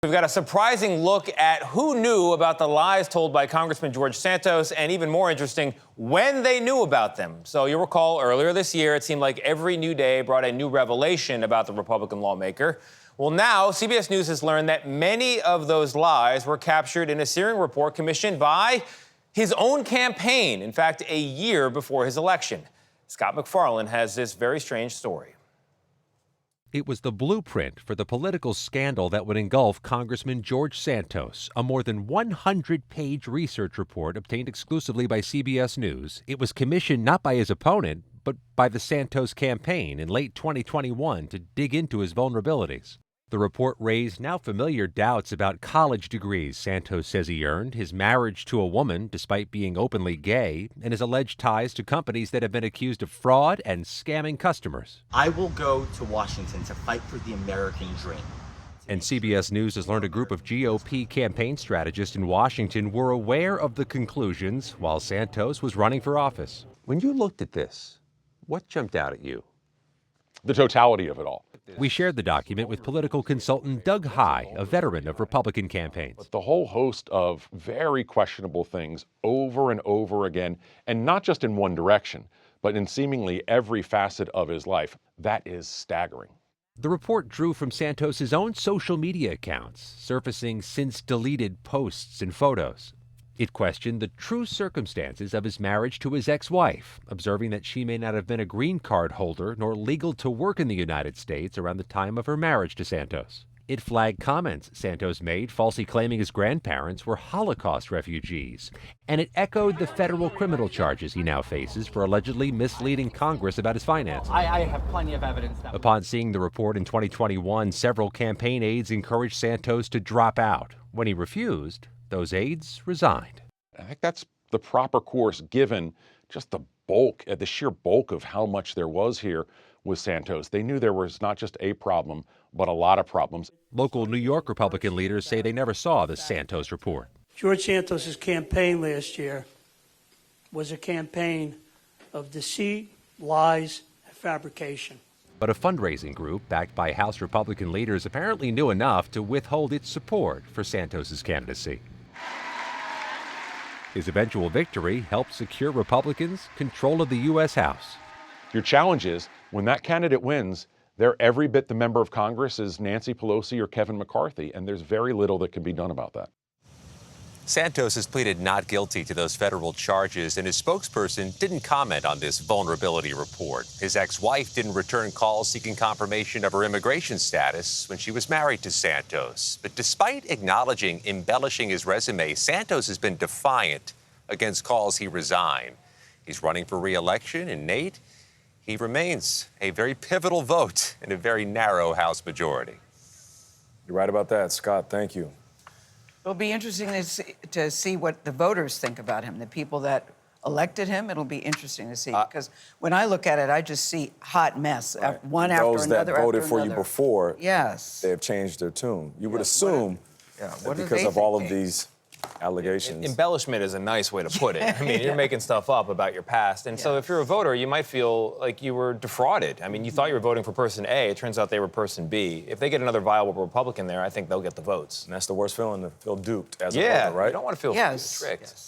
We've got a surprising look at who knew about the lies told by Congressman George Santos, and even more interesting, when they knew about them. So you'll recall earlier this year, it seemed like every new day brought a new revelation about the Republican lawmaker. Well, now CBS News has learned that many of those lies were captured in a searing report commissioned by his own campaign, in fact, a year before his election. Scott MacFarlane has this very strange story. It was the blueprint for the political scandal that would engulf Congressman George Santos, a more than 100-page research report obtained exclusively by CBS News. It was commissioned not by his opponent, but by the Santos campaign in late 2021 to dig into his vulnerabilities. The report raised now familiar doubts about college degrees Santos says he earned, his marriage to a woman despite being openly gay, and his alleged ties to companies that have been accused of fraud and scamming customers. I will go to Washington to fight for the American dream. And CBS News has learned a group of GOP campaign strategists in Washington were aware of the conclusions while Santos was running for office. When you looked at this, what jumped out at you? The totality of it all. We shared the document with political consultant Doug High, a veteran of Republican campaigns. But the whole host of very questionable things over and over again, and not just in one direction, but in seemingly every facet of his life, that is staggering. The report drew from Santos's own social media accounts, surfacing since deleted posts and photos. It questioned the true circumstances of his marriage to his ex-wife, observing that she may not have been a green card holder nor legal to work in the United States around the time of her marriage to Santos. It flagged comments Santos made, falsely claiming his grandparents were Holocaust refugees. And it echoed the federal criminal charges he now faces for allegedly misleading Congress about his finances. I have plenty of evidence. Upon seeing the report in 2021, several campaign aides encouraged Santos to drop out. When he refused, those aides resigned. I think that's the proper course given just the sheer bulk of how much there was here with Santos. They knew there was not just a problem, but a lot of problems. Local New York Republican leaders say they never saw the Santos report. George Santos' campaign last year was a campaign of deceit, lies, and fabrication. But a fundraising group backed by House Republican leaders apparently knew enough to withhold its support for Santos's candidacy. His eventual victory helped secure Republicans control of the U.S. House. Your challenge is, when that candidate wins, they're every bit the member of Congress as Nancy Pelosi or Kevin McCarthy, and there's very little that can be done about that. Santos has pleaded not guilty to those federal charges, and his spokesperson didn't comment on this vulnerability report. His ex-wife didn't return calls seeking confirmation of her immigration status when she was married to Santos. But despite acknowledging embellishing his resume, Santos has been defiant against calls he resign. He's running for re-election, and Nate, he remains a very pivotal vote in a very narrow House majority. You're right about that, Scott. Thank you. It'll be interesting to see what the voters think about him, the people that elected him. It'll be interesting to see, because when I look at it, I just see hot mess, one after Those another. that voted after for another. you before, yes, they have changed their tune. You would assume that because of all of these allegations. Embellishment is a nice way to put it. I mean, you're making stuff up about your past. And so if you're a voter, you might feel like you were defrauded. I mean, you thought you were voting for person A. It turns out they were person B. If they get another viable Republican there, I think they'll get the votes. And that's the worst feeling, to feel duped as a Yeah, voter, right? you don't want to feel yes, tricked. yes.